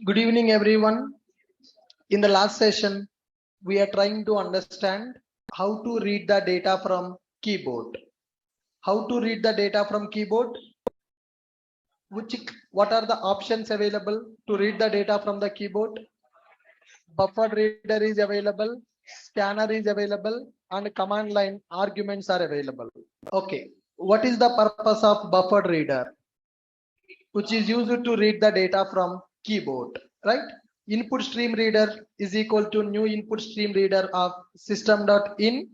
Good evening, everyone. In the last session, we are trying to understand how to read the data from keyboard. How to read the data from keyboard? What are the options available to read the data from the keyboard? Buffer reader is available, scanner is available, and command line arguments are available. Okay, what is the purpose of buffer reader? Which is used to read the data from keyboard, right? Input stream reader is equal to new input stream reader of system.in,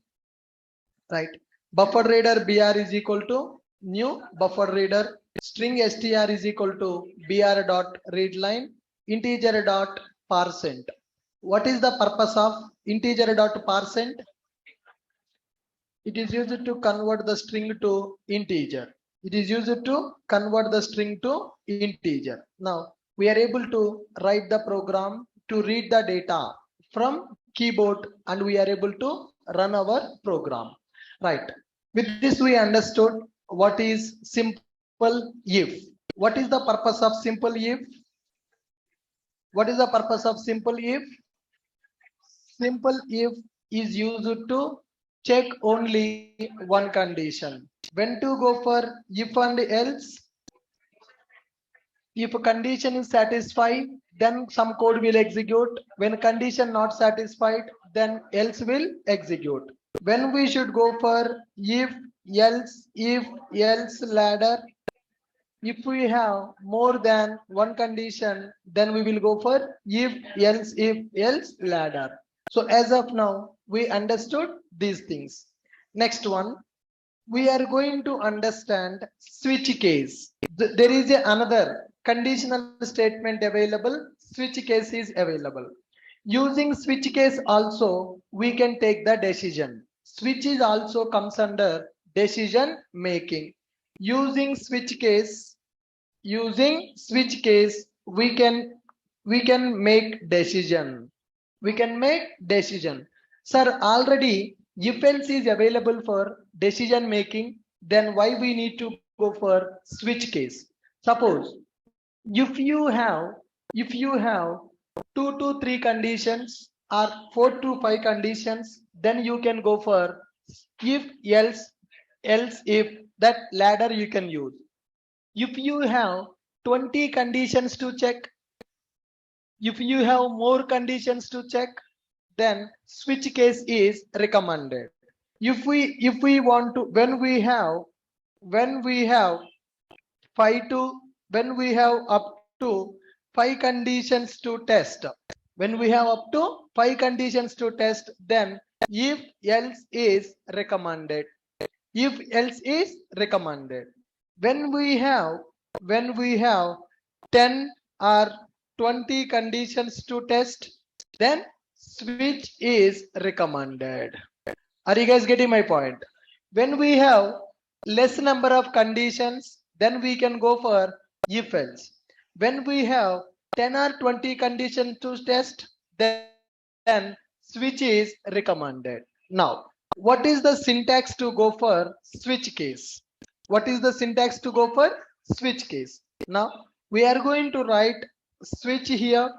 right? Buffer reader br is equal to new buffer reader string str is equal to br dot readline integer dot parcent. What is the purpose of integer dot parcent? It is used to convert the string to integer. It is used to convert the string to integer. Now we are able to write the program to read the data from keyboard and we are able to run our program. Right. With this we understood what is simple if. What is the purpose of simple if? What is the purpose of simple if? Simple if is used to check only one condition. When to go for if and else? If a condition is satisfied, then some code will execute. When condition not satisfied, then else will execute. When we should go for if else ladder, if we have more than one condition, then we will go for if else ladder. So as of now, we understood these things. Next one, we are going to understand switch case. There is another conditional statement available, switch case is available. Using switch case also, we can take the decision. Switch is also comes under decision making. Using switch case, we can make decision. We can make decision. Sir, already if else is available for decision making, then why we need to go for switch case? Suppose if you have 2 to 3 conditions or 4 to 5 conditions, then you can go for if else if, that ladder you can use. If you have 20 conditions to check, if you have more conditions to check, then switch case is recommended. If we want to, when we have up to 5 conditions to test, when we have up to 5 conditions to test, then if else is recommended. If else is recommended. When we have 10 or 20 conditions to test, then switch is recommended. Are you guys getting my point? When we have less number of conditions, then we can go for if else. When we have 10 or 20 conditions to test, then switch is recommended. Now, what is the syntax to go for switch case? What is the syntax to go for switch case? Now, we are going to write switch here,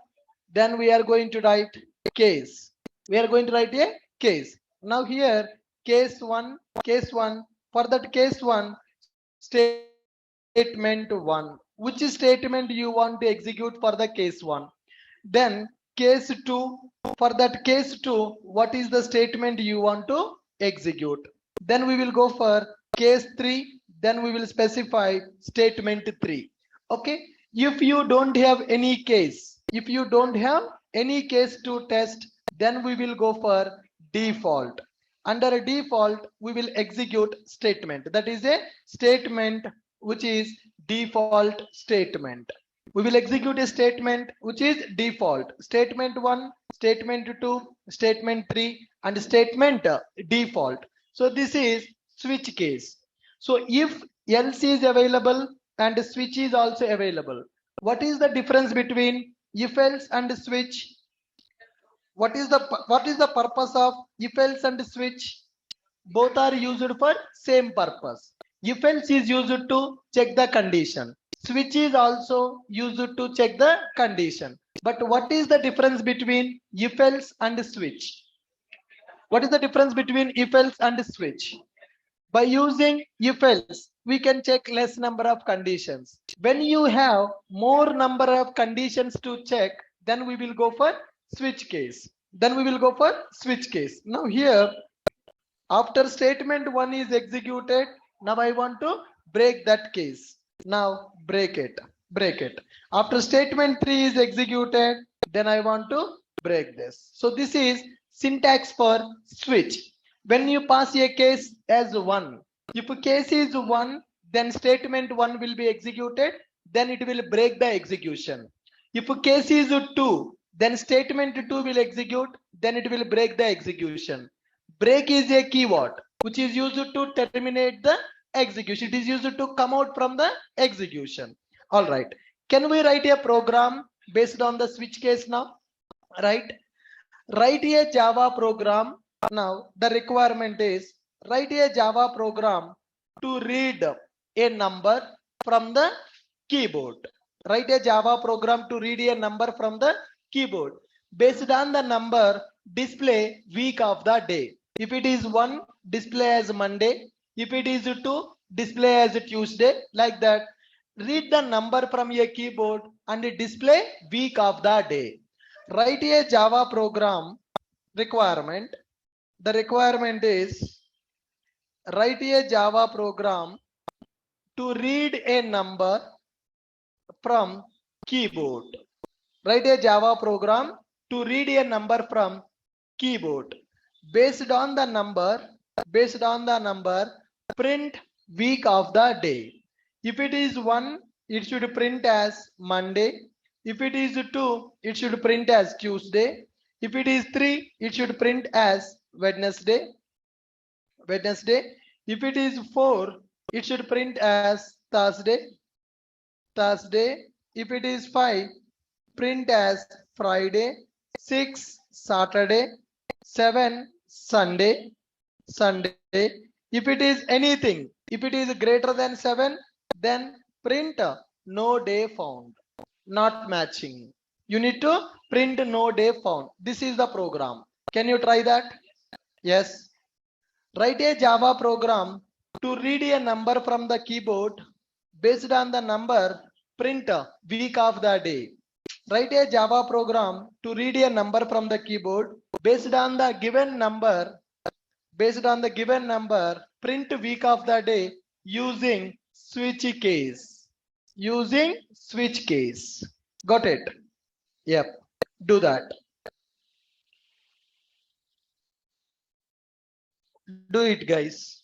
then we are going to write case. We are going to write a case. Now here case 1, for that case 1, statement 1. Which statement you want to execute for the case 1? Then case 2, for that case 2, what is the statement you want to execute? Then we will go for case 3, then we will specify statement 3. Okay, if you don't have any case, to test, then we will go for default. Under a default, we will execute statement. That is a statement which is default statement. We will execute a statement which is default. Statement 1, statement 2, statement 3, and statement default. So this is switch case. So if else is available and switch is also available, what is the difference between if else and switch? What is the purpose of if else and switch? Both are used for same purpose. If else is used to check the condition. Switch is also used to check the condition. But what is the difference between if else and switch? What is the difference between if else and switch? By using if else, we can check less number of conditions. When you have more number of conditions to check, then we will go for switch case. Now here, after statement 1 is executed, now I want to break that case. Now break it. After statement 3 is executed, then I want to break this. So this is syntax for switch. When you pass a case as 1, if a case is 1, then statement 1 will be executed, then it will break the execution. If a case is 2, then statement 2 will execute, then it will break the execution. Break is a keyword which is used to terminate the execution. It is used to come out from the execution. All right. Can we write a program based on the switch case now? Right. Write a Java program. Now the requirement is write a Java program to read a number from the keyboard. Write a Java program to read a number from the keyboard. Based on the number, display week of the day. If it is 1, display as Monday. If it is 2, display as Tuesday. Like that. Read the number from a keyboard and display week of the day. Write a Java program requirement. The requirement is write a Java program to read a number from keyboard. Write a Java program to read a number from keyboard. Based on the number, print week of the day. If it is 1, it should print as Monday. If it is 2, it should print as Tuesday. If it is 3, it should print as Wednesday. If it is 4, it should print as Thursday. If it is 5, print as Friday. 6, Saturday. 7, Sunday. If it is anything, if it is greater than 7, then print no day found, not matching. You need to print no day found. This is the program. Can you try that? Yes. Write a Java program to read a number from the keyboard. Based on the number, print week of the day. Write a Java program to read a number from the keyboard. Based on the given number, print week of the day using switch case. Got it? Yep. Do that. Do it, guys.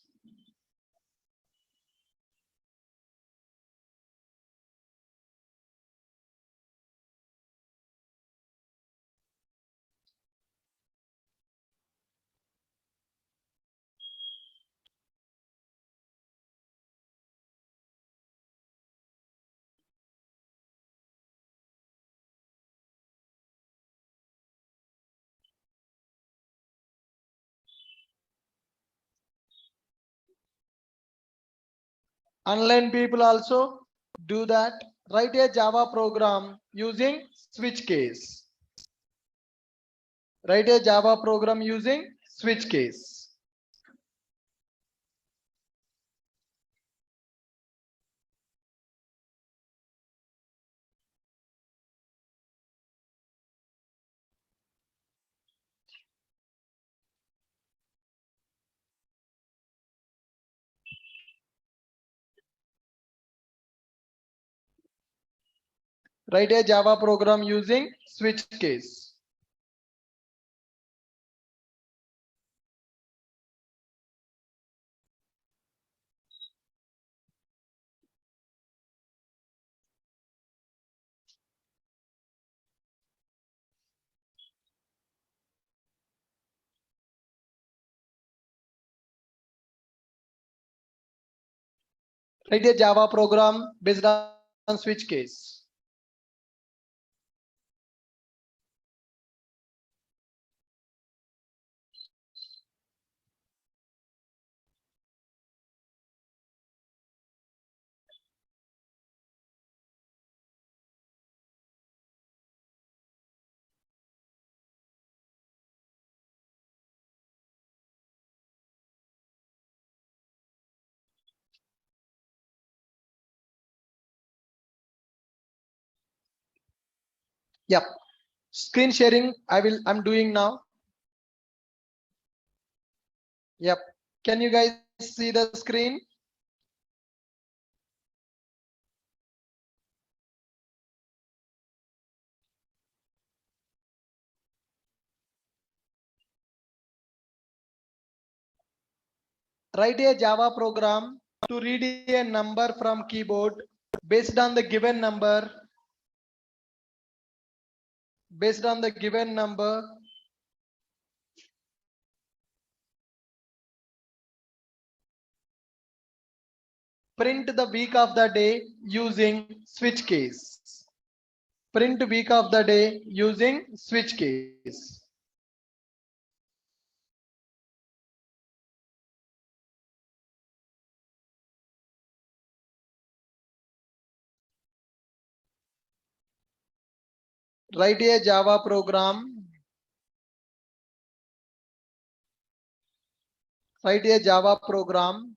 Online people also do that. Write a Java program using switch case. Write a Java program using switch case. Write a Java program using switch case. Write a Java program based on switch case. Yep. Screen sharing, I'm doing now. Yep. Can you guys see the screen? Write a Java program to read a number from keyboard based on the given number. Based on the given number, print the week of the day using switch case. Print week of the day using switch case. Write a Java program. Write a Java program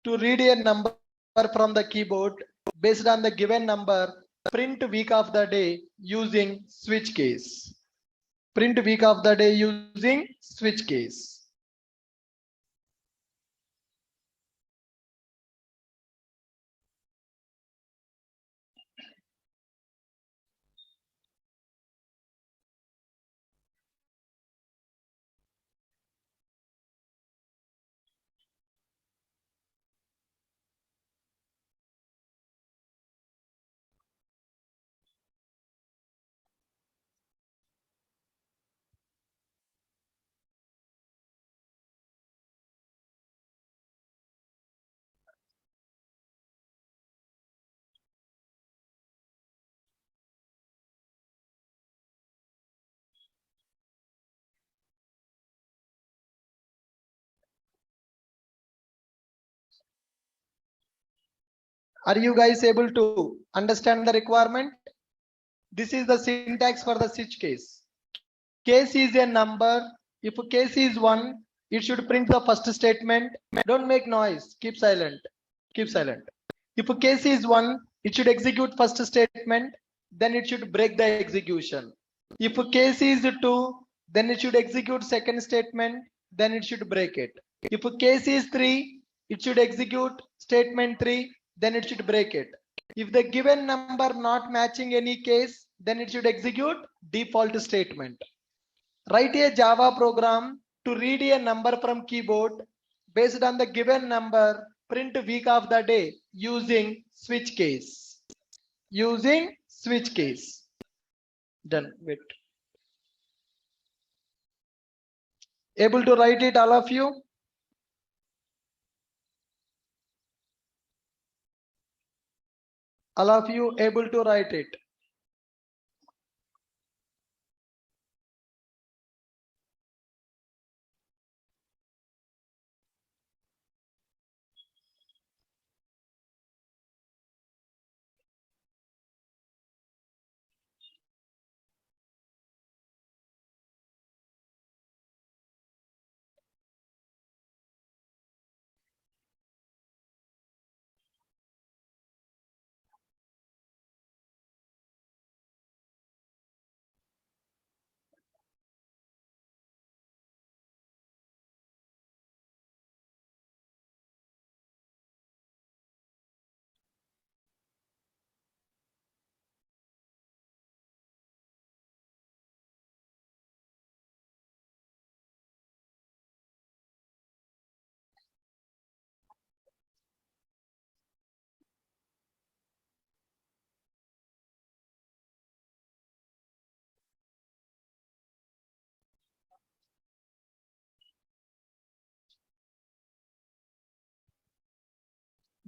to read a number from the keyboard based on the given number. Print week of the day using switch case. Print week of the day using switch case. Are you guys able to understand the requirement? This is the syntax for the switch case. Case is a number. If case is 1, it should print the first statement. Don't make noise. Keep silent. Keep silent. If case is 1, it should execute first statement. Then it should break the execution. If case is 2, then it should execute second statement. Then it should break it. If case is 3, it should execute statement 3. Then it should break it. If the given number not matching any case, then it should execute default statement. Write a Java program to read a number from keyboard based on the given number. Print week of the day using switch case. Using switch case. Done. Wait. Able to write it, all of you? All of you able to write it?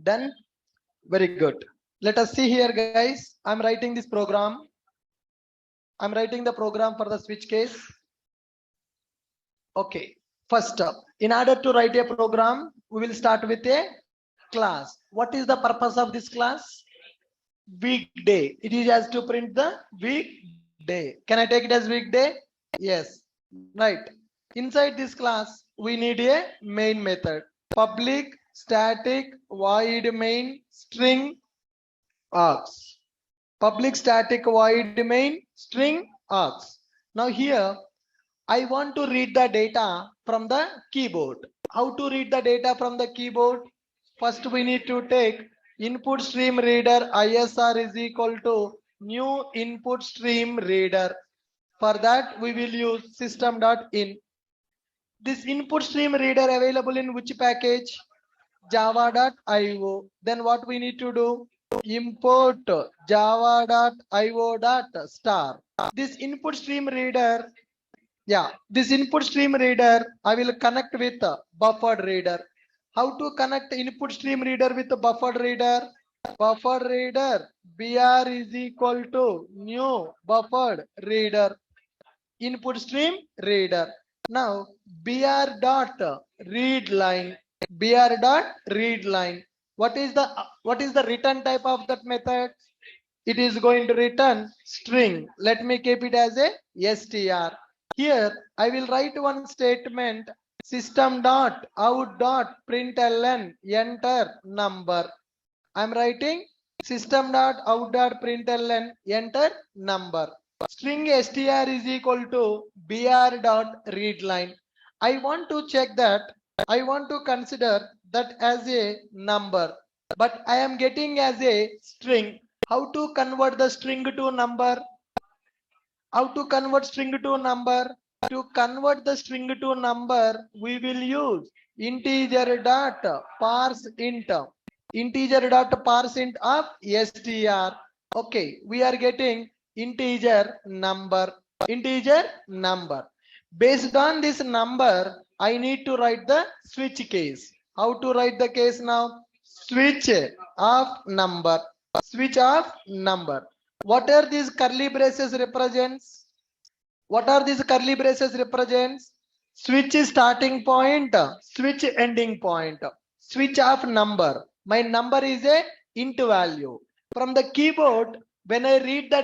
Done. Very good. Let us see here, guys. I'm writing this program. I'm writing the program for the switch case. Okay. First up, in order to write a program, we will start with a class. What is the purpose of this class? Weekday. It is has to print the weekday. Can I take it as weekday? Yes. Right. Inside this class, we need a main method. Public static void main string args. public static void main string args. Now here I want to read the data from the keyboard. How to read the data from the keyboard? First we need to take input stream reader ISR is equal to new input stream reader. For that we will use system.in. This input stream reader available in which package? java.io. Then what we need to do? Import java.io.star. This input stream reader, this input stream reader, I will connect with buffered reader. How to connect input stream reader with buffered reader? Buffered reader br is equal to new buffered reader input stream reader. Now br dot read line, br dot read line. What is the return type of that method? It is going to return string. Let me keep it as a str. Here I will write one statement, system dot out dot println enter number. I am writing system dot out dot println enter number. String str is equal to br dot read line. I want to check that. I want to consider that as a number, but I am getting as a string. How to convert the string to number? How to convert string to number? To convert the string to number, we will use integer dot parse int. Integer dot parse int of str. Okay, we are getting integer number. Integer number. Based on this number, I need to write the switch case. How to write the case now? Switch of number. Switch of number. What are these curly braces represents? What are these curly braces represents? Switch starting point, switch ending point. Switch of number. My number is a int value. From the keyboard, when I read the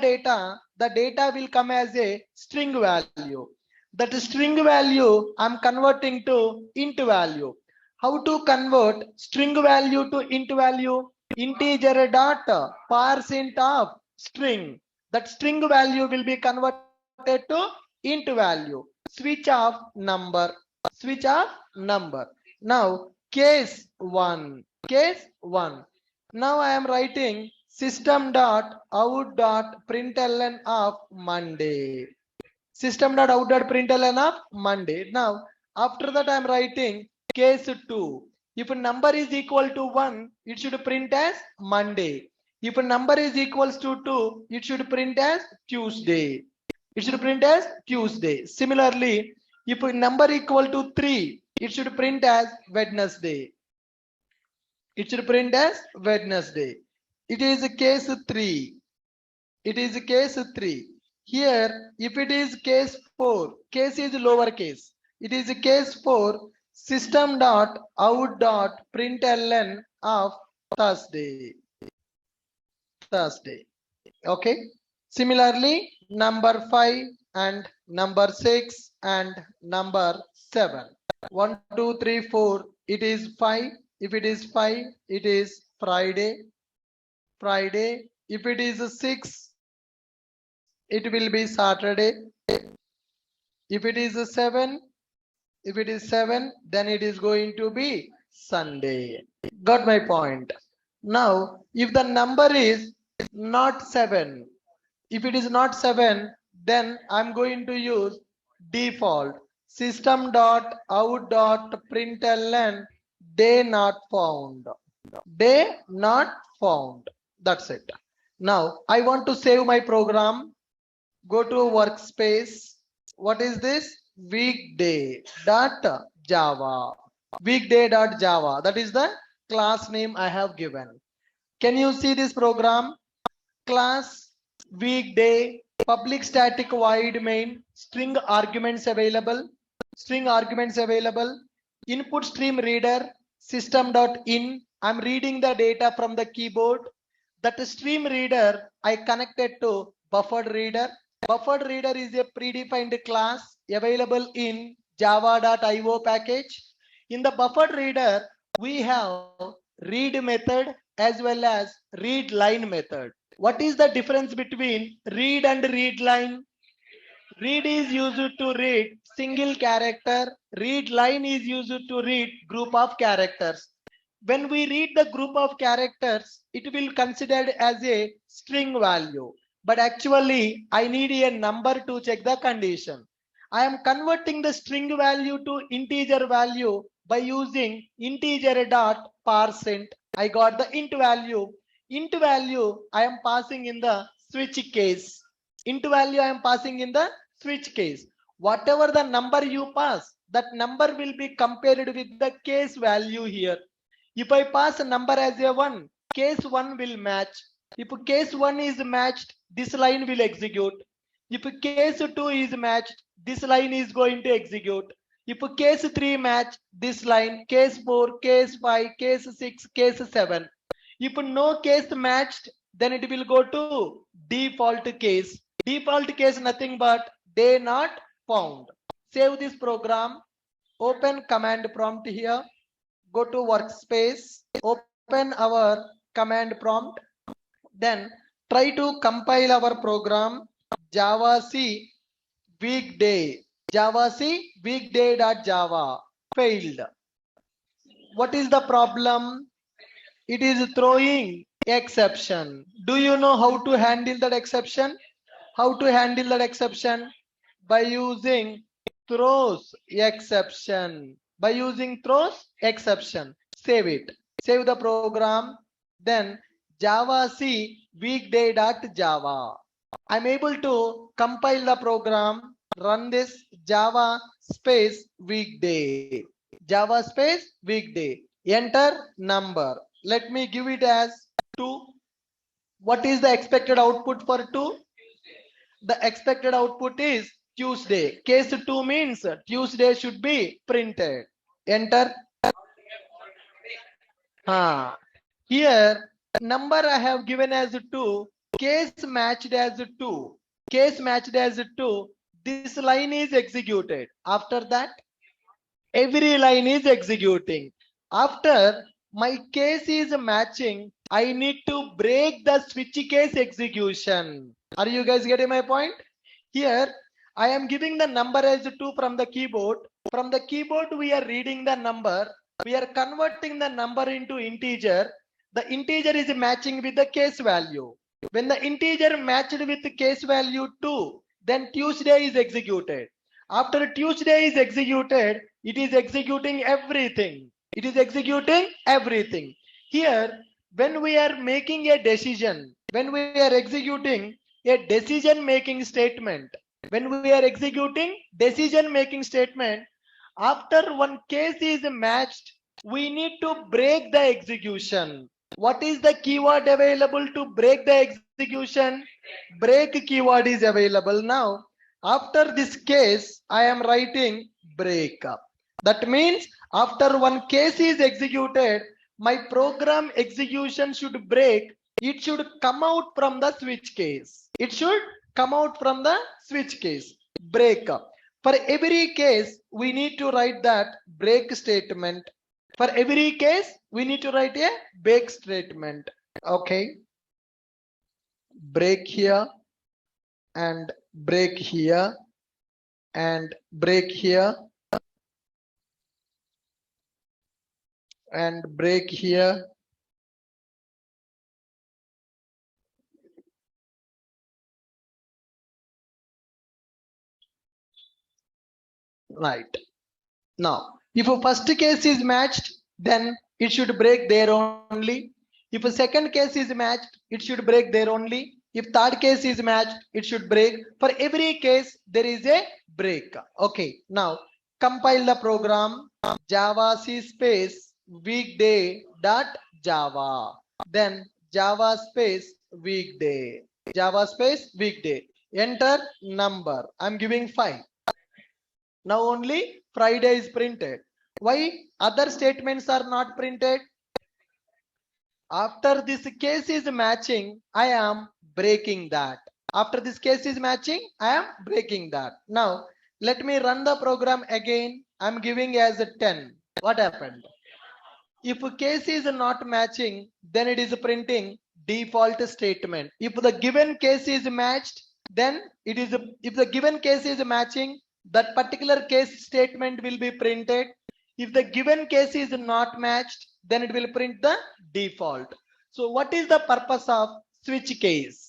data will come as a string value. That string value I'm converting to int value. How to convert string value to int value? Integer dot parse int of string. That string value will be converted to int value. Switch of number. Switch of number. Now case 1. Case 1. Now I am writing system dot out dot println of Monday. System dot out dot println of Monday. Now after that I am writing case 2. If a number is equal to 1, it should print as Monday. If a number is equals to 2, it should print as Tuesday. It should print as Tuesday. Similarly, if a number equal to 3, it should print as Wednesday. It should print as Wednesday. It is case 3. It is case 3. Here, if it is case 4, case is lowercase. It is case 4. System dot out dot println of Thursday. Thursday. Okay. Similarly, number 5 and number 6 and number 7. 1, 2, 3, 4. It is 5. If it is 5, it is Friday. Friday. If it is 6, it will be Saturday. If it is 7, then it is going to be Sunday. Got my point? Now, if the number is not 7, if it is not 7, then I'm going to use default system dot out dot println day not found. Day not found. That's it. Now, I want to save my program. Go to workspace. What is this? Weekday.java. Weekday.java. That is the class name I have given. Can you see this program? Class weekday, public static void main, string arguments available. String arguments available. Input stream reader, system.in. I'm reading the data from the keyboard. That stream reader I connected to buffered reader. Buffered reader is a predefined class available in java.io package. In the buffered reader, we have read method as well as read line method. What is the difference between read and read line? Read is used to read single character. Read line is used to read group of characters. When we read the group of characters, it will considered as a string value. But actually, I need a number to check the condition. I am converting the string value to integer value by using integer dot parseInt. I got the int value. Int value I am passing in the switch case. Int value I am passing in the switch case. Whatever the number you pass, that number will be compared with the case value here. If I pass a number as a 1, case 1 will match. If case 1 is matched, this line will execute. If case 2 is matched, this line is going to execute. If case 3 match, this line, case 4, case 5, case 6, case 7. If no case matched, then it will go to default case. Default case nothing but day not found. Save this program. Open command prompt here. Go to workspace. Open our command prompt. Then try to compile our program. Java C weekday. Java C weekday.java. Failed. What is the problem? It is throwing exception. Do you know how to handle that exception? How to handle that exception? By using throws exception. By using throws exception. Save it. Save the program. Then Java C weekday.java. I'm able to compile the program. Run this Java space weekday. Java space weekday. Enter number. Let me give it as 2. What is the expected output for 2? The expected output is Tuesday. Case 2 means Tuesday should be printed. Enter. Here number I have given as 2. Case matched as 2. Case matched as 2. This line is executed. After that, every line is executing. After my case is matching, I need to break the switch case execution. Are you guys getting my point? Here I am giving the number as 2 from the keyboard. From the keyboard we are reading the number. We are converting the number into integer. The integer is matching with the case value. When the integer matched with the case value 2, then Tuesday is executed. After Tuesday is executed, it is executing everything. It is executing everything. Here, when we are making a decision, when we are executing a decision making statement, when we are executing decision making statement, after one case is matched, we need to break the execution. What is the keyword available to break the execution? Break keyword is available. Now, after this case, I am writing break up. That means after one case is executed, my program execution should break. It should come out from the switch case. It should come out from the switch case. Break up. For every case, we need to write that break statement. For every case, we need to write a break statement. Okay. Break here and break here and break here and break here. Right. Now, if a first case is matched, then it should break there only. If a second case is matched, it should break there only. If third case is matched, it should break. For every case, there is a break. Okay, now compile the program. Java C space weekday dot Java. Then Java space weekday. Java space weekday. Enter number. I'm giving 5. Now only Friday is printed. Why other statements are not printed? After this case is matching, I am breaking that. After this case is matching, I am breaking that. Now, let me run the program again. I'm giving as a 10. What happened? If a case is not matching, then it is printing default statement. If the given case is matched, then it is if the given case is matching, that particular case statement will be printed. If the given case is not matched, then it will print the default. So what is the purpose of switch case?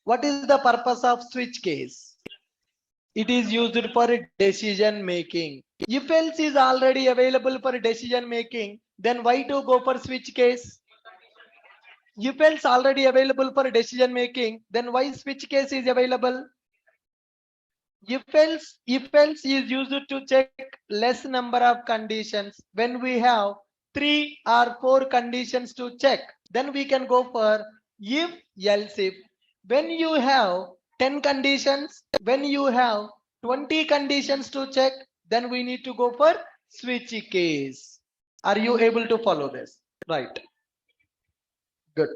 What is the purpose of switch case? It is used for decision making. If else is already available for decision making, then why to go for switch case? If else already available for decision making, then why switch case is available? If else is used to check less number of conditions. When we have 3 or 4 conditions to check, then we can go for if else if. When you have 10 conditions, when you have 20 conditions to check, then we need to go for switch case. Are you able to follow this? Right. Good.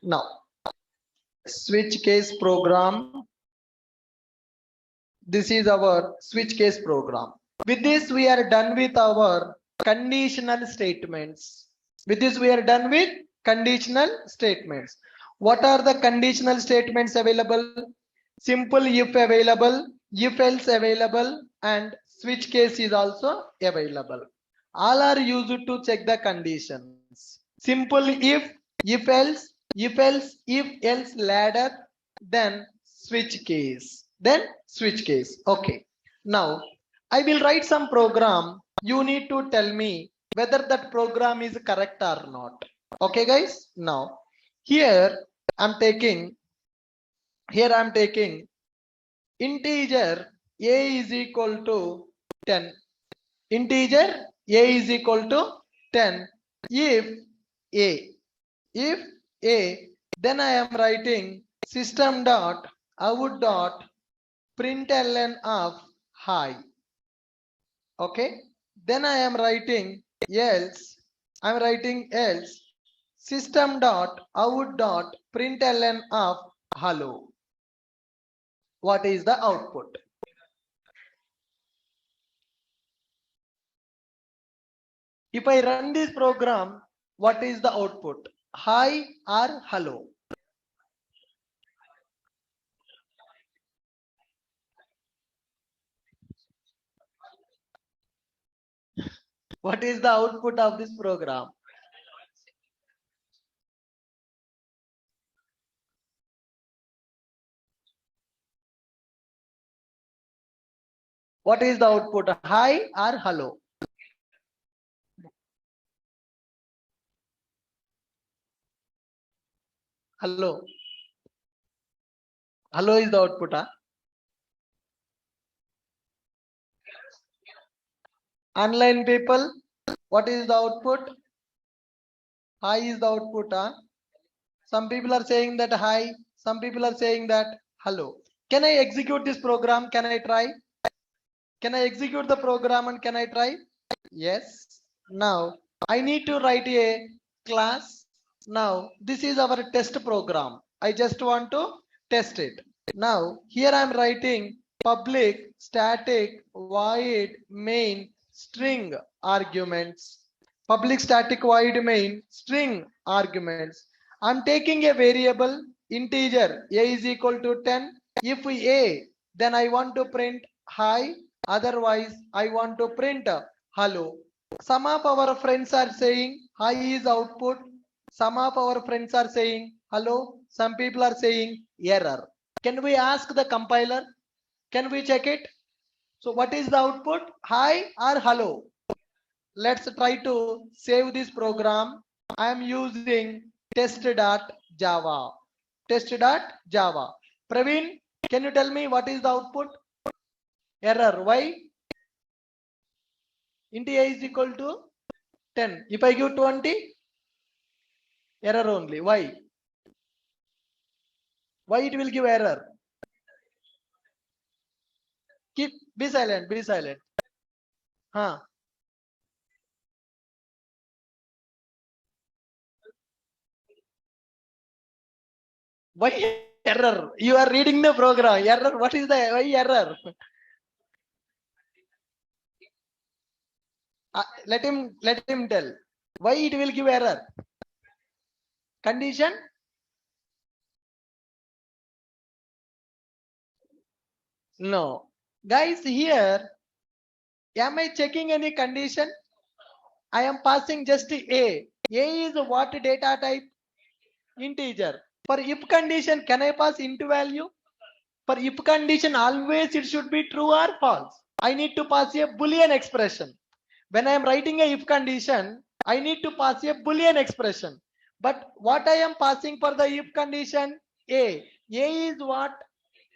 Now, switch case program. This is our switch case program. With this, we are done with our conditional statements. With this, we are done with conditional statements. What are the conditional statements available? Simple if available, if else available, and switch case is also available. All are used to check the conditions. Simple if else, if else ladder, then switch case. Then switch case. Okay. Now I will write some program. You need to tell me whether that program is correct or not. Okay, guys. Now here I'm taking integer a is equal to 10. Integer a is equal to 10 if a, then I am writing system dot out dot println of hi. Okay, then I am writing else system dot out dot println of hello. What is the output? If I run this program, what is the output? Hi or hello? What is the output of this program? What is the output? Hi or hello? Hello. Hello is the output. Huh? Online people, what is the output? Hi is the output. Huh? Some people are saying that hi. Some people are saying that hello. Can I execute this program? Can I try? Can I execute the program and can I try? Yes. Now I need to write a class. Now this is our test program. I just want to test it. Now here I am writing public static void main string arguments. Public static void main string arguments. I'm taking a variable integer a is equal to 10. If a, then I want to print hi. Otherwise, I want to print hello. Some of our friends are saying hi is output. Some of our friends are saying hello. Some people are saying error. Can we ask the compiler? Can we check it? So what is the output? Hi or hello? Let's try to save this program. I am using test.java. Test.java. Praveen, can you tell me what is the output? Error. Why? Int a is equal to 10. If I give 20, error only. Why? Why it will give error? Be silent. Be silent. Huh? Why error? You are reading the program. Error. What is the why error? Let him tell. Why it will give error? Condition? No. Guys, here, am I checking any condition? I am passing just A. A is what data type? Integer. For if condition, can I pass into value? For if condition, always it should be true or false. I need to pass a Boolean expression. When I am writing a if condition, I need to pass a Boolean expression. But what I am passing for the if condition? A. A is what?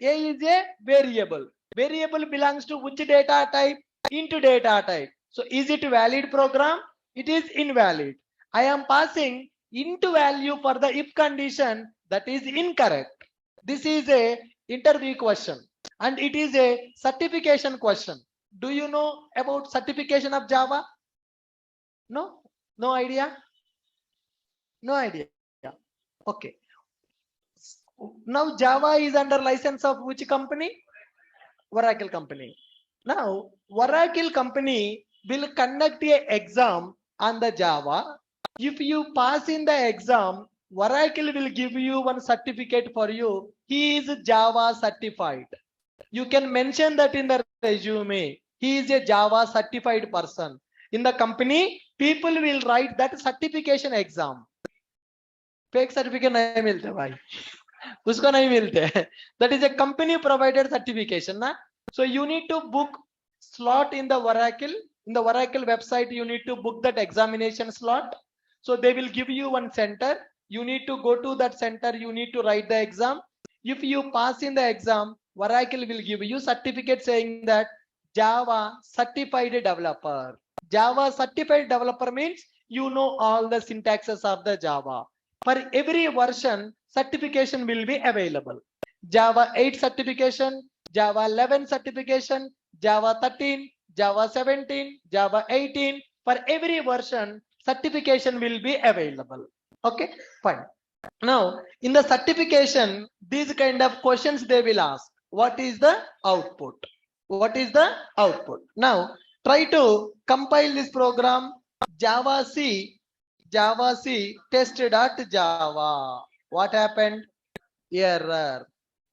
A is a variable. Variable belongs to which data type? Into data type. So is it a valid program? It is invalid. I am passing into value for the if condition, that is incorrect. This is a interview question and it is a certification question. Do you know about certification of Java? No? No idea? No idea. Okay. Now Java is under license of which company? Oracle company. Now Oracle company will conduct a exam on the Java. If you pass in the exam, Oracle will give you one certificate for you. He is Java certified. You can mention that in the resume. He is a Java certified person. In the company, people will write that certification exam. Fake certificate nahi milte bhai. Usko nahi milte. That is a company provided certification. Na? So you need to book slot in the Oracle. In the Oracle website, you need to book that examination slot. So they will give you one center. You need to go to that center. You need to write the exam. If you pass in the exam, Oracle will give you certificate saying that Java certified developer. Java certified developer means you know all the syntaxes of the Java. For every version, certification will be available. Java 8 certification, Java 11 certification, Java 13, Java 17, Java 18. For every version, certification will be available. Okay, fine. Now, in the certification, these kind of questions they will ask. What is the output? What is the output? Now, try to compile this program. Java C test.java. What happened? Error.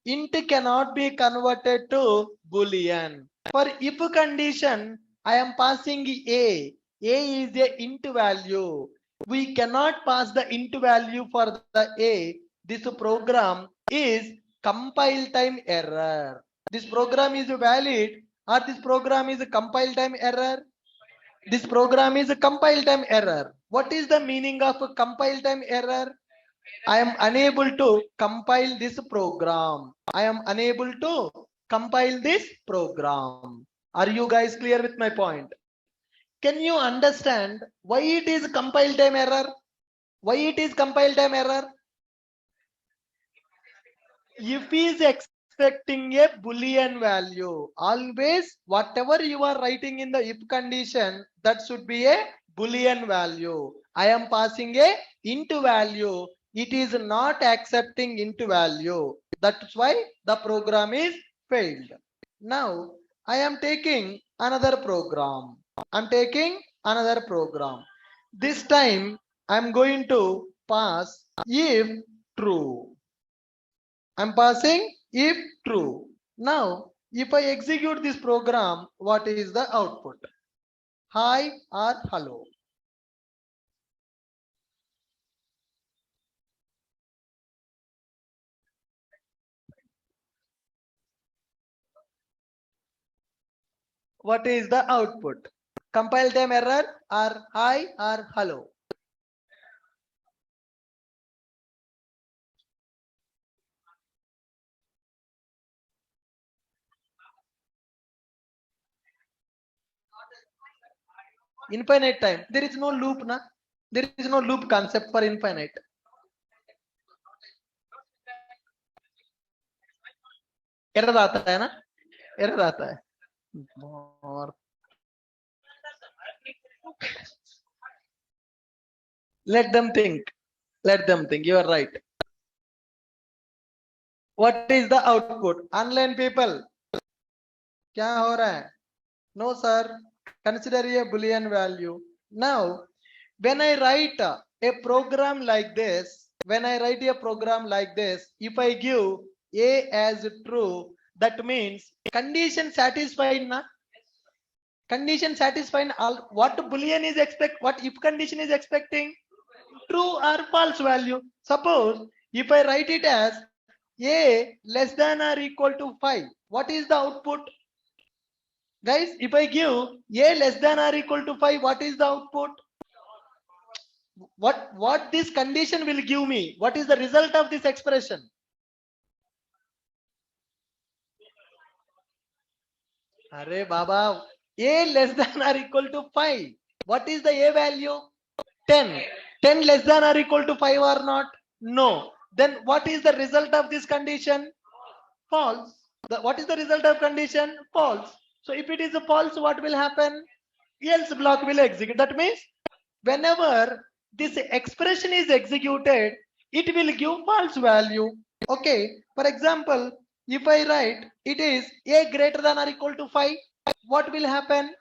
Int cannot be converted to Boolean. For if condition, I am passing A. A is a int value. We cannot pass the int value for the A. This program is compile time error. This program is valid or this program is a compile time error? This program is a compile time error. What is the meaning of a compile time error? I am unable to compile this program. I am unable to compile this program. Are you guys clear with my point? Can you understand why it is compile time error? Why it is compile time error? If he is expecting a Boolean value, always whatever you are writing in the if condition, that should be a Boolean value. I am passing a into value. It is not accepting into value. That's why the program is failed. Now I am taking another program. I'm taking another program. This time I'm going to pass if true. I'm passing if true. Now, if I execute this program, what is the output? Hi or hello. What is the output? Compile time error or hi or hello. Infinite time. There is no loop, na? There is no loop concept for infinite. Error आता है ना? Error आता है. और let them think. Let them think. You are right. What is the output? Online people. क्या हो रहा है? No, sir. Consider a Boolean value. Now, when I write a program like this, when I write a program like this, if I give A as true, that means condition satisfied na? Condition satisfied. What boolean is what if condition is expecting? True or false value. Suppose if I write it as A less than or equal to 5, what is the output? Guys, if I give A less than or equal to 5, what is the output? What this condition will give me? What is the result of this expression? Arey Baba, A less than or equal to 5. What is the A value? 10. 10 less than or equal to 5 or not? No. Then what is the result of this condition? False. What is the result of condition? False. So if it is a false, what will happen? Else block will execute. That means whenever this expression is executed, it will give false value. Okay. For example, if I write it is A greater than or equal to 5, what will happen?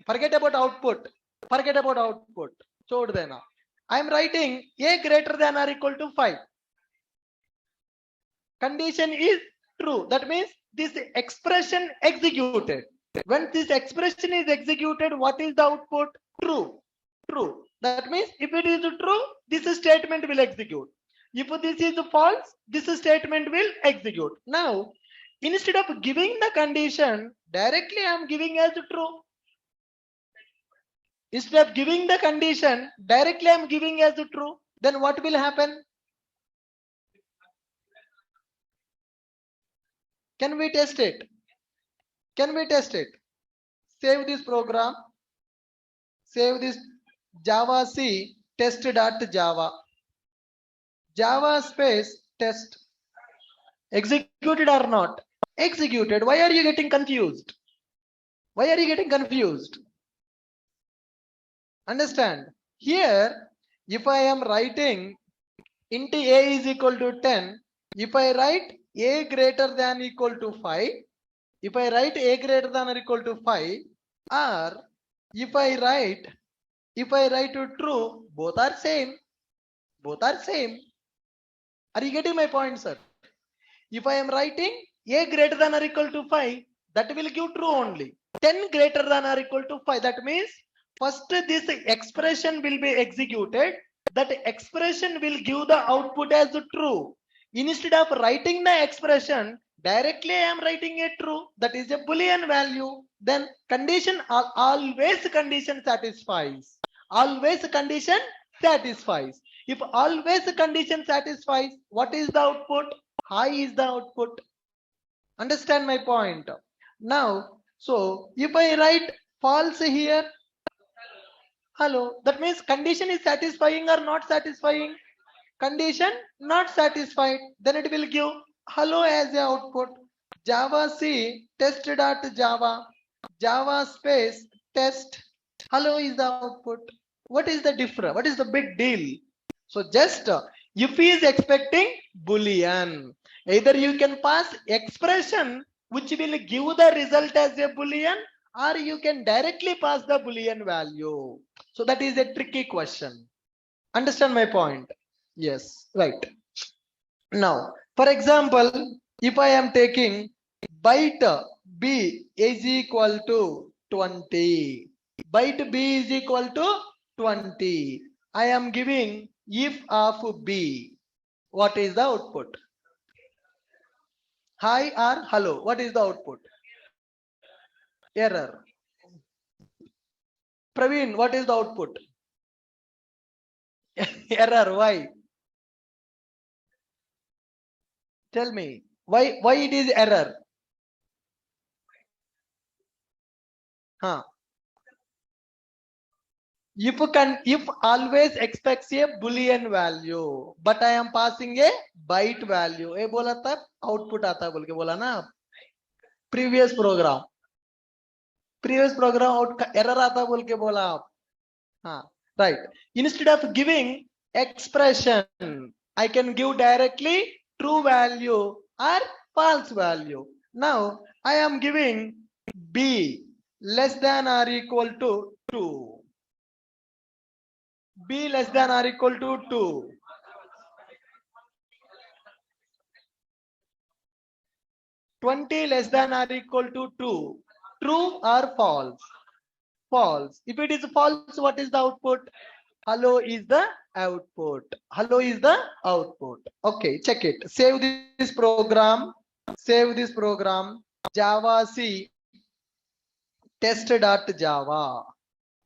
Forget about output. Forget about output. Chod dena. I am writing A greater than or equal to 5. Condition is true. That means this expression executed. When this expression is executed, what is the output? True. True. That means if it is true, this statement will execute. If this is false, this statement will execute. Now, instead of giving the condition, directly I am giving as true. Instead of giving the condition, directly I am giving as true. Then what will happen? Can we test it? Can we test it? Save this program. Save this Java C test.java. Java space test. Executed or not? Executed. Why are you getting confused? Why are you getting confused? Understand? Here, if I am writing int A is equal to 10, if I write A greater than equal to 5, if I write A greater than or equal to 5, or if I write to true, both are same. Both are same. Are you getting my point, sir? If I am writing A greater than or equal to 5, that will give true only. 10 greater than or equal to 5, that means first this expression will be executed. That expression will give the output as true. Instead of writing the expression, directly I am writing a true. That is a boolean value. Then condition always condition satisfies. Always condition satisfies. If always condition satisfies, what is the output? High is the output. Understand my point? Now, so if I write false here, hello, that means condition is satisfying or not satisfying? Condition not satisfied. Then it will give hello as the output. Java C test.java. Java space test. Hello is the output. What is the difference? What is the big deal? So just if he is expecting boolean, either you can pass expression which will give the result as a boolean, or you can directly pass the boolean value. So that is a tricky question. Understand my point? Yes, right. Now, for example, if I am taking byte B is equal to 20. Byte B is equal to 20. I am giving if of B. What is the output? Hi or hello. What is the output? Error. Praveen, what is the output? Error. Why? Tell me. Why it is error? Huh. If always expects a boolean value, but I am passing a byte value. ये बोला था output आता बोल के बोला ना previous program out error आता बोल के बोला आप. हाँ, right. Instead of giving expression, I can give directly true value or false value. Now I am giving B less than or equal to 2. B less than or equal to 2. 20 less than or equal to 2. True or false? False. If it is false, what is the output? Hello is the output. Hello is the output. Okay, check it. Save this program. Save this program. Java C test.java.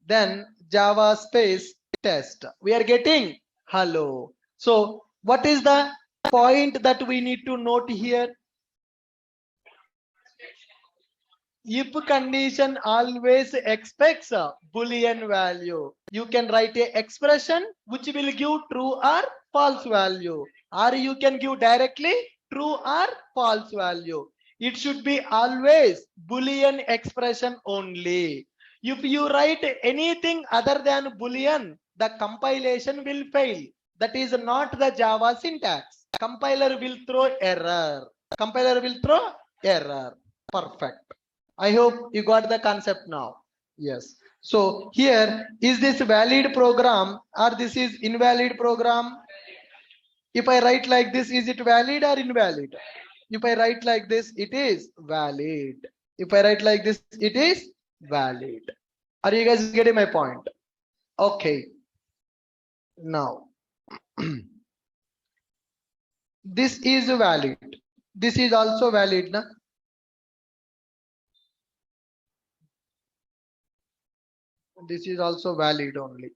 Then Java space test. We are getting hello. So what is the point that we need to note here? If condition always expects a Boolean value, you can write a expression which will give true or false value, or you can give directly true or false value. It should be always Boolean expression only. If you write anything other than Boolean, the compilation will fail. That is not the Java syntax. Compiler will throw error. Compiler will throw error. Perfect. I hope you got the concept now. Yes. So here, is this valid program or this is invalid program? If I write like this, is it valid or invalid? If I write like this, it is valid. If I write like this, it is valid. Are you guys getting my point? Okay. Now, this is valid. This is also valid. Na? This is also valid only.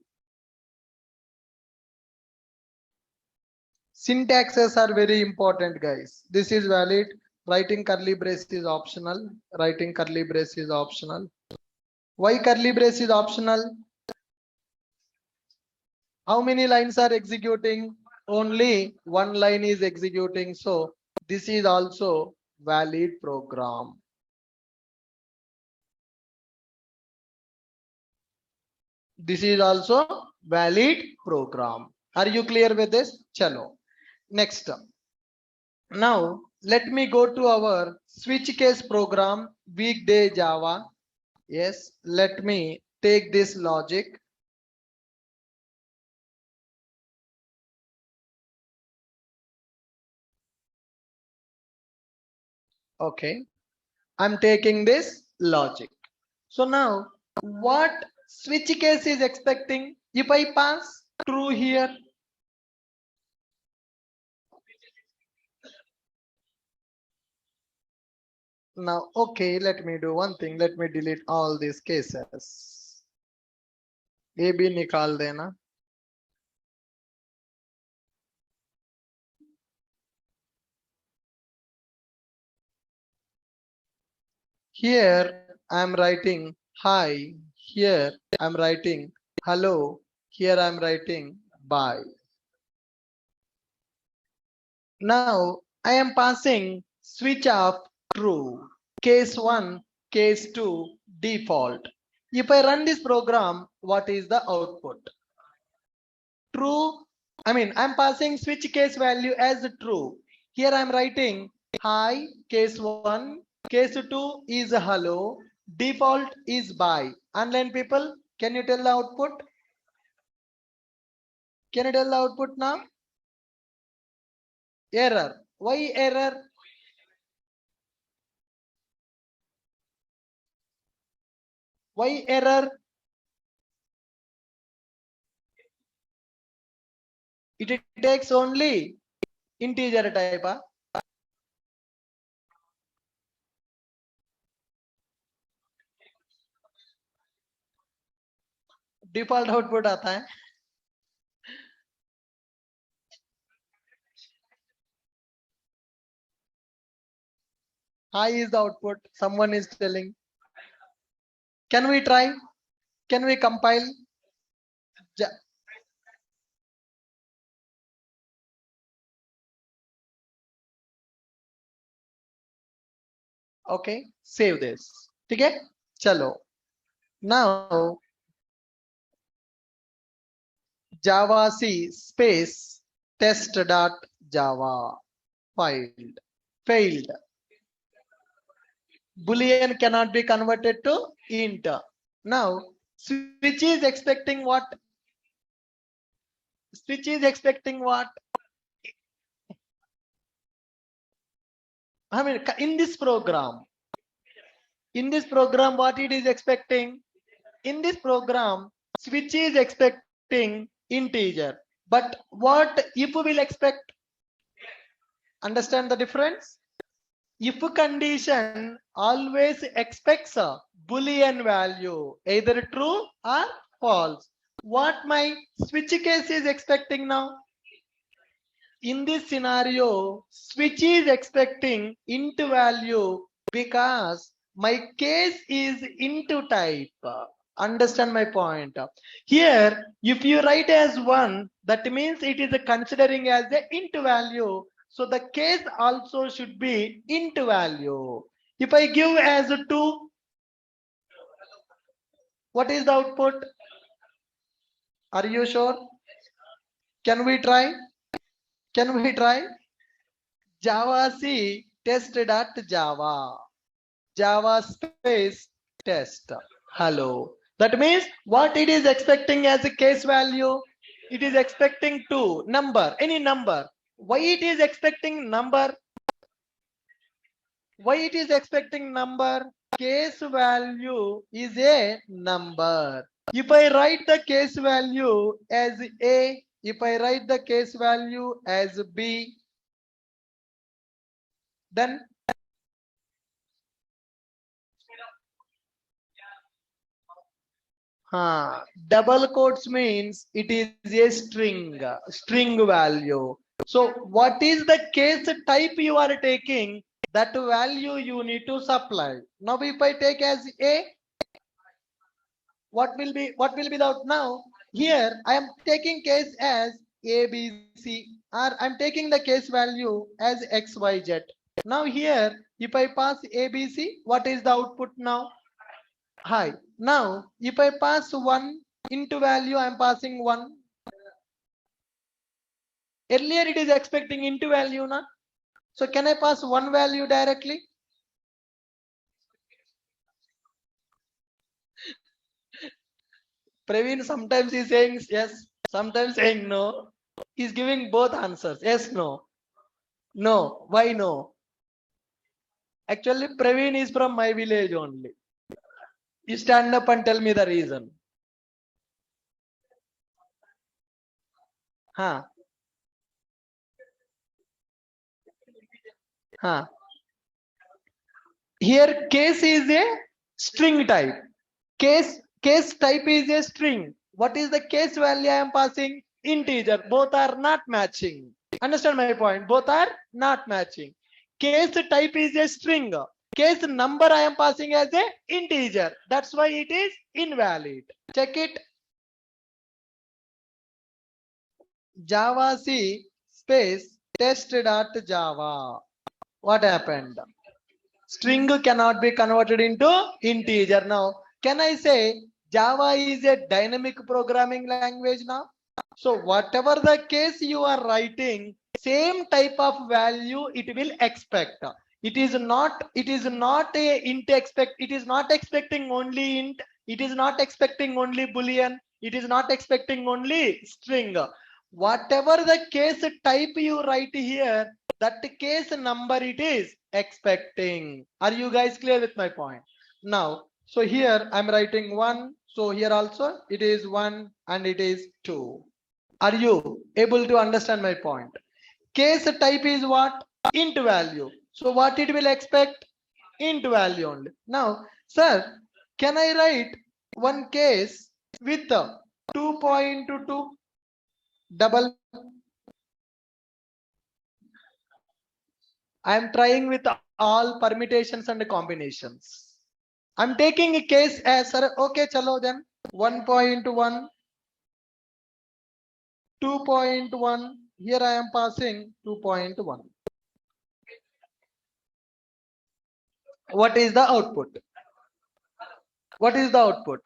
Syntaxes are very important, guys. This is valid. Writing curly brace is optional. Writing curly brace is optional. Why curly brace is optional? How many lines are executing? Only one line is executing. So this is also valid program. This is also valid program. Are you clear with this? Chalo. Next. Now let me go to our switch case program, weekday Java. Yes, let me take this logic. Okay, I'm taking this logic. So now what switch case is expecting? If I pass true here, now okay, let me do one thing. Let me delete all these cases. ये भी निकाल देना. Here I'm writing hi. Here I'm writing hello. Here I'm writing bye. Now I am passing switch off true. Case 1, case 2, default. If I run this program, what is the output? True. I'm passing switch case value as true. Here I'm writing hi, case 1, case 2 is hello, default is bye. Online people, can you tell the output? Can you tell the output now? Error. Why error? Why error? It takes only integer type. Default output आता है. Hi is the output. Someone is telling. Can we try? Can we compile? Okay, save this. ठीक है? चलो. Now Java C space test.java failed. Boolean cannot be converted to int. Now switch is expecting what? Switch is expecting what? I mean, in this program, what it is expecting? In this program, switch is expecting integer. But what if will expect? Understand the difference? If condition always expects a Boolean value, either true or false. What my switch case is expecting now? In this scenario, switch is expecting int value because my case is int type. Understand my point? Here, if you write as 1, that means it is considering as the int value. So the case also should be int value. If I give as 2, what is the output? Are you sure? Can we try? Can we try? Java C test.java. Java space test. Hello. That means what it is expecting as a case value? It is expecting 2 number, any number. Why it is expecting number? Why it is expecting number? Case value is a number. If I write the case value as A, if I write the case value as B, then double quotes means it is a string value. So what is the case type you are taking? That value you need to supply. Now if I take as A, what will be the out now? Here I am taking case as ABC, or I'm taking the case value as XYZ. Now here if I pass ABC, what is the output now? Hi. Now, if I pass 1 into value, I am passing 1. Earlier it is expecting into value, na? So can I pass 1 value directly? Praveen sometimes is saying yes, sometimes saying no. He's giving both answers. Yes, no. No. Why no? Actually, Praveen is from my village only. You stand up and tell me the reason. Huh? Huh? Here case is a string type. Case type is a string. What is the case value I am passing? Integer. Both are not matching. Understand my point? Both are not matching. Case type is a string. Case number I am passing as a integer. That's why it is invalid. Check it. Java C space test.java. What happened? String cannot be converted into integer. Now, can I say Java is a dynamic programming language now? So whatever the case you are writing, same type of value it will expect. It is not a int expect, it is not expecting only int, it is not expecting only boolean, it is not expecting only string. Whatever the case type you write here, that case number it is expecting. Are you guys clear with my point? Now, so here I'm writing 1. So here also it is 1 and it is 2. Are you able to understand my point? Case type is what? Int value. So what it will expect? Int value only. Now, sir, can I write one case with 2.2 double? I am trying with all permutations and combinations. I'm taking a case as, sir, okay, chalo then 1.1, 2.1. Here I am passing 2.1. What is the output? What is the output?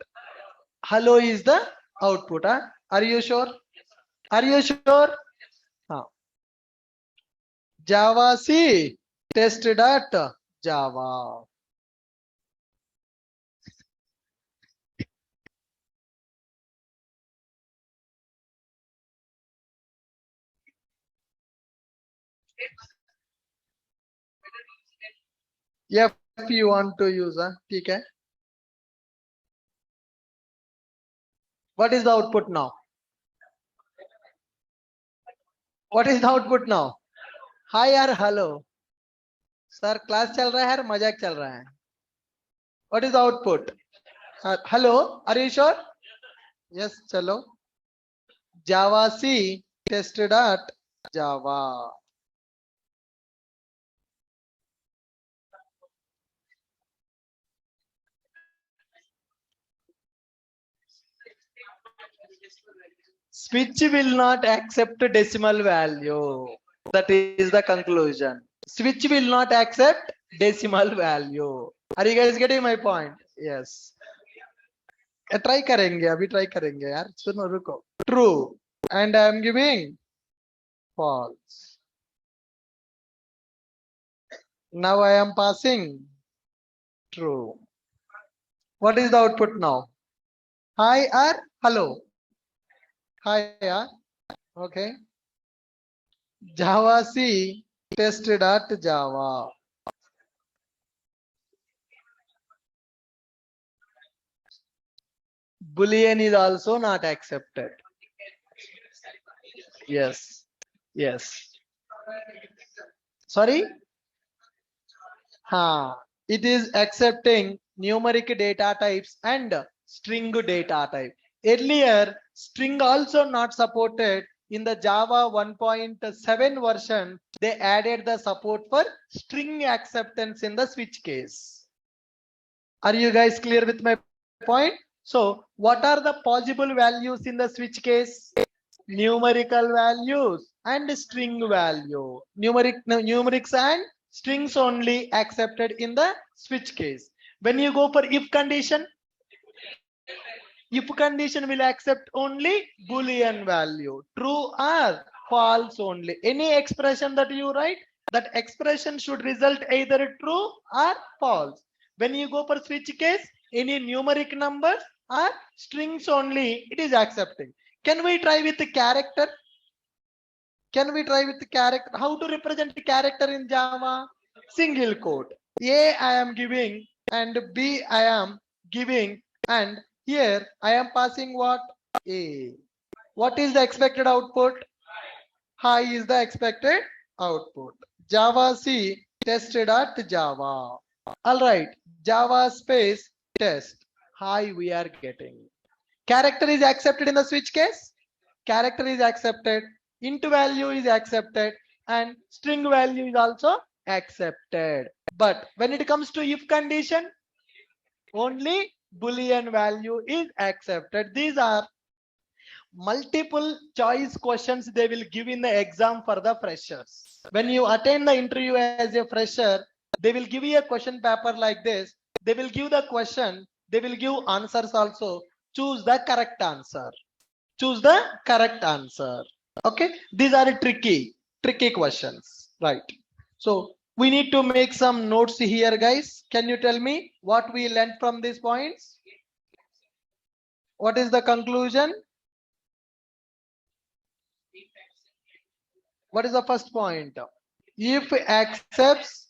Hello is the output. Huh? Are you sure? Are you sure? Java C test.java. If you want to use, okay. What is the output now? What is the output now? Hi or hello? Sir, class चल रहा है, मजाक चल रहा है. What is the output? Hello, are you sure? Yes, chalo. Java C tested at Java. Switch will not accept decimal value. That is the conclusion. Switch will not accept decimal value. Are you guys getting my point? Yes. Try करेंगे अभी try करेंगे यार सुनो रुको. True and I am giving false. Now I am passing true. What is the output now? Hi or hello? Hi, yeah. Okay. Java C tested at Java. Boolean is also not accepted. Yes. Yes. Sorry? It is accepting numeric data types and string data type. Earlier, string also not supported. In the Java 1.7 version, they added the support for string acceptance in the switch case. Are you guys clear with my point? So what are the possible values in the switch case? Numerical values and string value. Numerics and strings only accepted in the switch case. When you go for if condition will accept only Boolean value, true or false only. Any expression that you write, that expression should result either true or false. When you go for switch case, any numeric numbers or strings only, it is accepting. Can we try with the character? Can we try with the character? How to represent the character in Java? Single quote. A I am giving and B I am giving, and here I am passing what? A. What is the expected output? Hi is the expected output. Java C tested at Java. All right. Java space test. Hi we are getting. Character is accepted in the switch case. Character is accepted. Int value is accepted. And string value is also accepted. But when it comes to if condition, only Boolean value is accepted. These are multiple choice questions they will give in the exam for the freshers. When you attend the interview as a fresher, they will give you a question paper like this. They will give the question, they will give answers also. Choose the correct answer. Choose the correct answer. Okay, these are tricky questions, right? So we need to make some notes here, guys. Can you tell me what we learned from these points? What is the conclusion? What is the first point? If accepts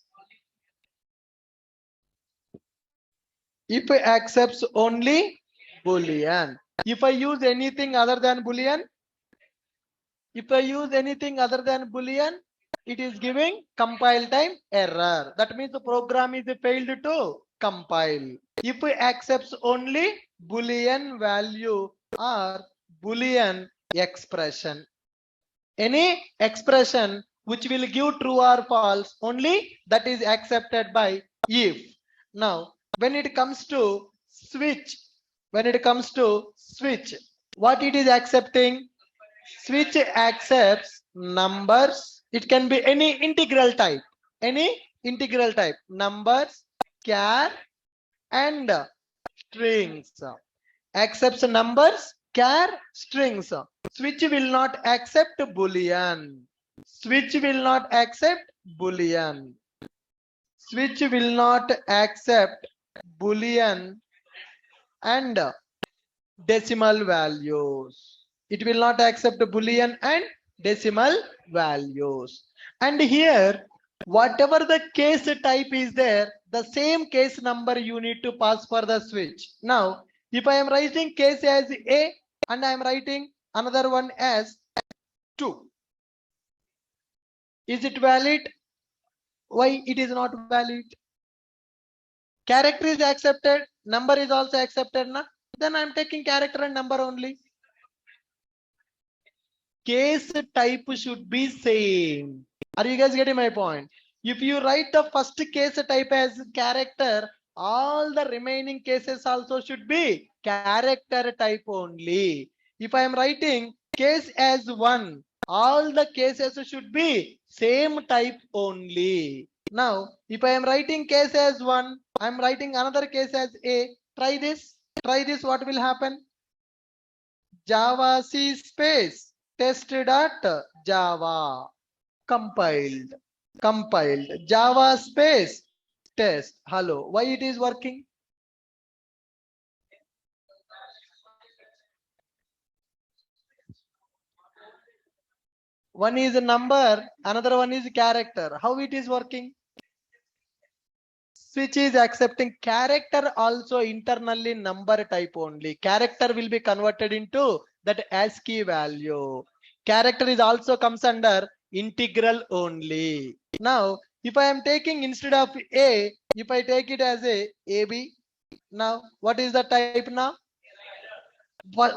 only Boolean. If I use anything other than Boolean, it is giving compile time error. That means the program is failed to compile. If it accepts only Boolean value or Boolean expression, any expression which will give true or false, only that is accepted by if. Now, when it comes to switch, what it is accepting? Switch accepts numbers. It can be any integral type. Numbers, char, and strings. Accepts numbers, char, strings. Switch will not accept Boolean. Switch will not accept Boolean and decimal values. It will not accept Boolean and decimal values. And here whatever the case type is there, the same case number you need to pass for the switch. Now, if I am writing case as A and I am writing another one as 2, is it valid? Why it is not valid? Character is accepted, number is also accepted, na? Then I am taking character and number only. Case type should be same. Are you guys getting my point? If you write the first case type as character, all the remaining cases also should be character type only. If I am writing case as 1, all the cases should be same type only. Now, if I am writing case as 1, I am writing another case as A. Try this. Try this. What will happen? Java C space test.java compiled Java space test. Hello, why it is working? One is a number, another one is character. How it is working? Switch is accepting character also internally number type only. Character will be converted into that ASCII value. Character is also comes under integral only. Now, if I am taking instead of A, if I take it as a AB, now what is the type now?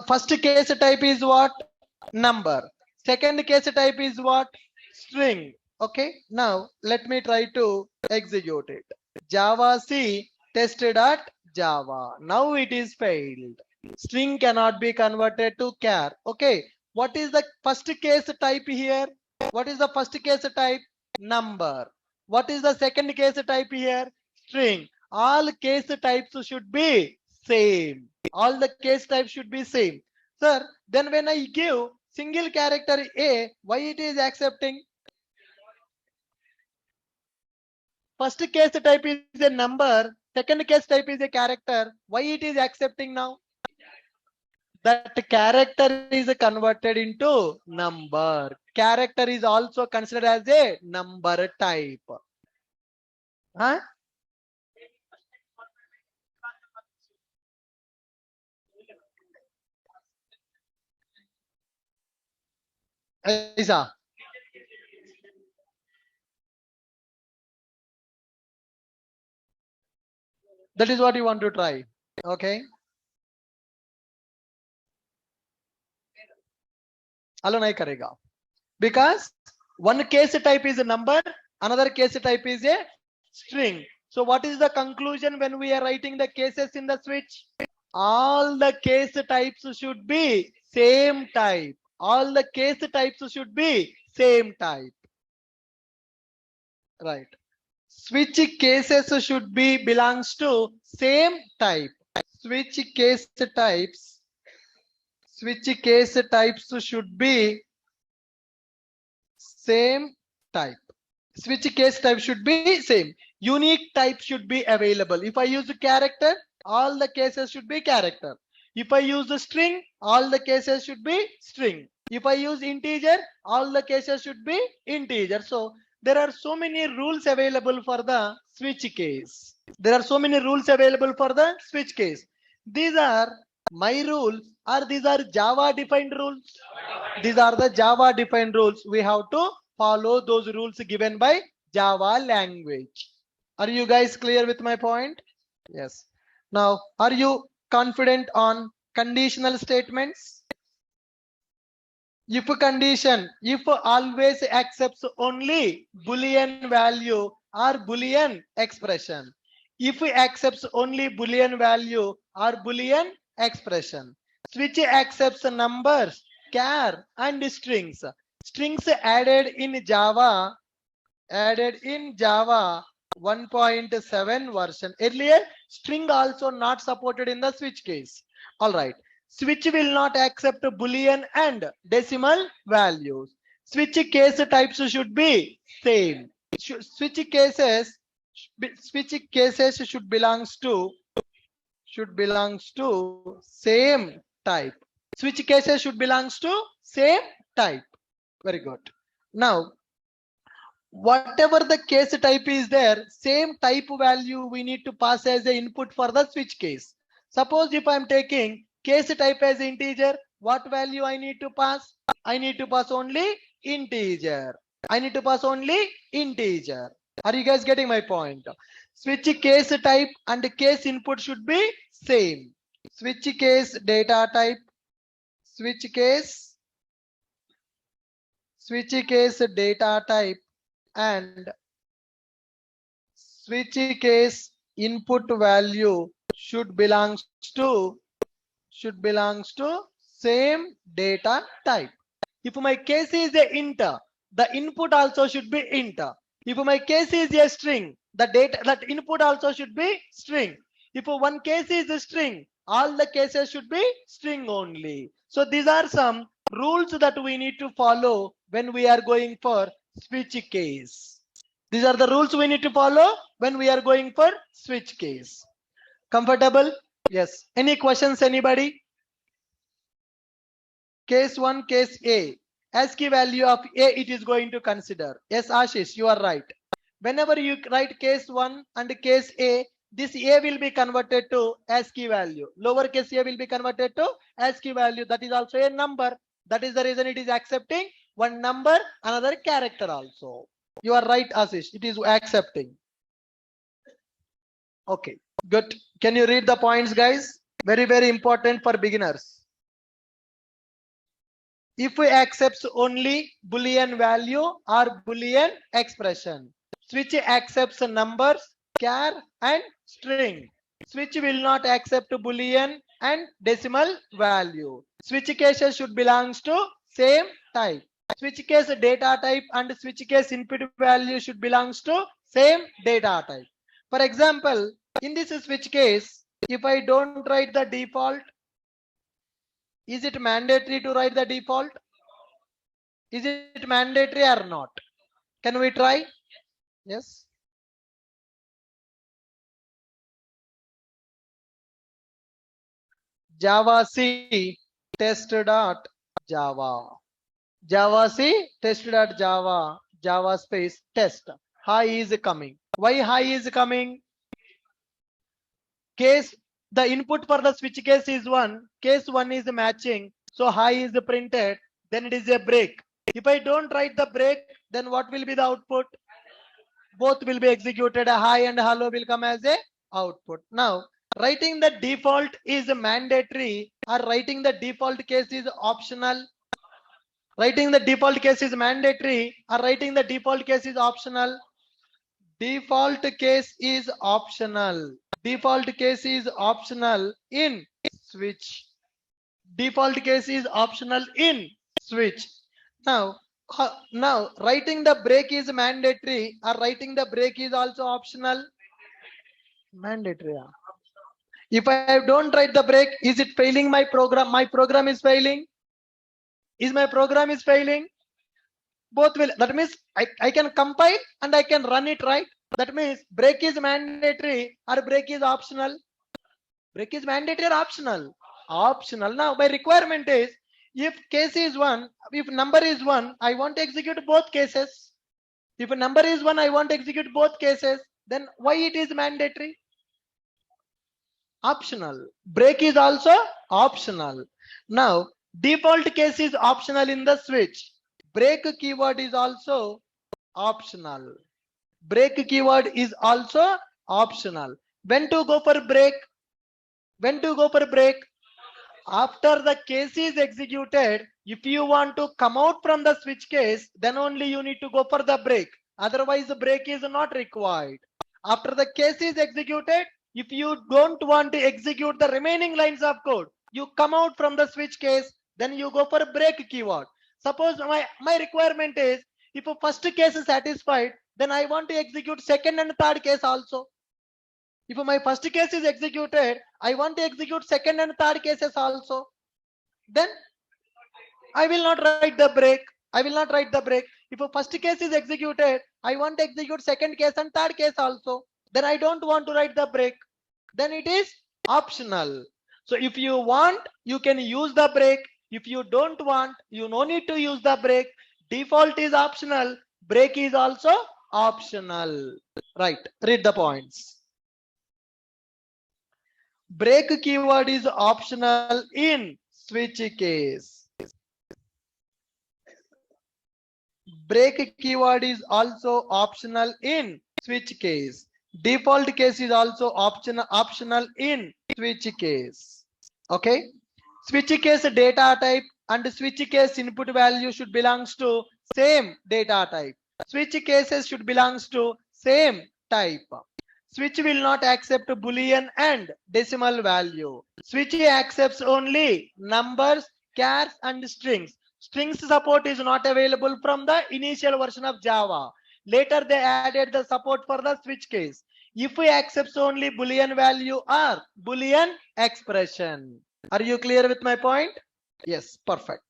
First case type is what? Number. Second case type is what? String. Okay. Now let me try to execute it. Java C test.java. Now it is failed. String cannot be converted to char. Okay. What is the first case type here? What is the first case type? Number. What is the second case type here? String. All case types should be same. All the case types should be same. Sir, then when I give single character A, why it is accepting? First case type is a number, second case type is a character. Why it is accepting now? That character is converted into number. Character is also considered as a number type. Huh? Isa. That is what you want to try. Okay. Hello, nahi karega. Because one case type is a number, another case type is a string. So what is the conclusion when we are writing the cases in the switch? All the case types should be same type. All the case types should be same type. Right. Switch cases should be belongs to same type. Switch case types should be same type. Switch case type should be same. Unique type should be available. If I use character, all the cases should be character. If I use the string, all the cases should be string. If I use integer, all the cases should be integer. So there are so many rules available for the switch case. There are so many rules available for the switch case. These are my rules, or these are Java defined rules. These are the Java defined rules. We have to follow those rules given by Java language. Are you guys clear with my point? Yes. Now, are you confident on conditional statements? If condition, if always accepts only Boolean value or Boolean expression. If accepts only Boolean value or Boolean expression. Switch accepts numbers, char and strings. Strings added in Java 1.7 version. Earlier, string also not supported in the switch case. All right. Switch will not accept Boolean and decimal values. Switch case types should be same. Switch cases should belongs to same type. Switch cases should belongs to same type. Very good. Now, whatever the case type is there, same type value we need to pass as the input for the switch case. Suppose if I'm taking case type as integer, what value I need to pass? I need to pass only integer. I need to pass only integer. Are you guys getting my point? Switch case type and case input should be same. Switch case data type, switch case data type, and switch case input value should belongs to same data type. If my case is a int, the input also should be int. If my case is a string, the data that input also should be string. If one case is a string, all the cases should be string only. So these are some rules that we need to follow when we are going for switch case. These are the rules we need to follow when we are going for switch case. Comfortable? Yes. Any questions, anybody? Case 1, case A. ASCII value of A it is going to consider. Yes, Ashish, you are right. Whenever you write case 1 and case A, this A will be converted to ASCII value. Lowercase a will be converted to ASCII value. That is also a number. That is the reason it is accepting one number, another character also. You are right, Ashish. It is accepting. Okay, good. Can you read the points, guys? Very, very important for beginners. If we accepts only Boolean value or Boolean expression, switch accepts numbers, char and string. Switch will not accept Boolean and decimal value. Switch cases should belongs to same type. Switch case data type and switch case input value should belongs to same data type. For example, in this switch case, if I don't write the default, is it mandatory to write the default? Is it mandatory or not? Can we try? Yes. Java C test.java. Java C test.java. Java space test. Hi is coming. Why hi is coming? Case the input for the switch case is 1. Case 1 is matching. So hi is printed. Then it is a break. If I don't write the break, then what will be the output? Both will be executed. A hi and hello will come as a output. Now, writing the default is mandatory or writing the default case is optional. Writing the default case is mandatory or writing the default case is optional. Default case is optional. Default case is optional in switch. Default case is optional in switch. Now writing the break is mandatory or writing the break is also optional. Mandatory. If I don't write the break, is it failing my program? My program is failing. Is my program is failing? Both will. That means I can compile and I can run it, right? That means break is mandatory or break is optional. Break is mandatory or optional? Optional. Now my requirement is if case is 1, if number is 1, I want to execute both cases. If a number is 1, I want to execute both cases. Then why it is mandatory? Optional. Break is also optional. Now default case is optional in the switch. Break keyword is also optional. Break keyword is also optional. When to go for break? When to go for break? After the case is executed, if you want to come out from the switch case, then only you need to go for the break. Otherwise, the break is not required. After the case is executed, if you don't want to execute the remaining lines of code, you come out from the switch case, then you go for break keyword. Suppose my requirement is, if a first case is satisfied, then I want to execute second and third case also. If my first case is executed, I want to execute second and third cases also. Then I will not write the break. I will not write the break. If a first case is executed, I want to execute second case and third case also. Then I don't want to write the break. Then it is optional. So if you want, you can use the break. If you don't want, you no need to use the break. Default is optional. Break is also optional. Right. Read the points. Break keyword is optional in switch case. Break keyword is also optional in switch case. Default case is also optional in switch case. Okay. Switch case data type and switch case input value should belongs to same data type. Switch cases should belongs to same type. Switch will not accept Boolean and decimal value. Switch accepts only numbers, chars and strings. Strings support is not available from the initial version of Java. Later they added the support for the switch case. If we accepts only Boolean value or Boolean expression. Are you clear with my point? Yes, perfect.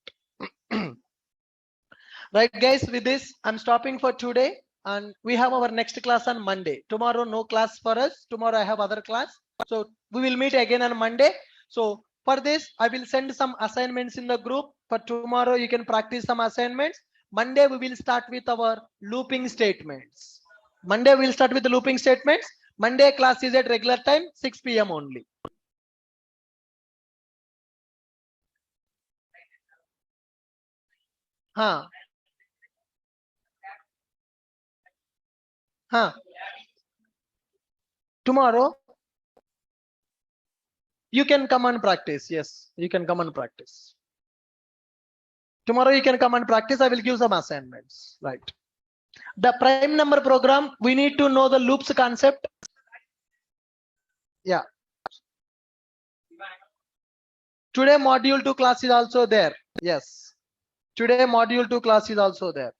Right guys, with this I'm stopping for today and we have our next class on Monday. Tomorrow no class for us. Tomorrow I have other class. So we will meet again on Monday. So for this I will send some assignments in the group. For tomorrow you can practice some assignments. Monday we will start with our looping statements. Monday we will start with the looping statements. Monday class is at regular time 6 p.m. only. Huh. Huh. Tomorrow you can come and practice. Yes, you can come and practice. Tomorrow you can come and practice. I will give some assignments. Right. The prime number program, we need to know the loops concept. Yeah. Today module 2 class is also there. Yes. Today module 2 class is also there.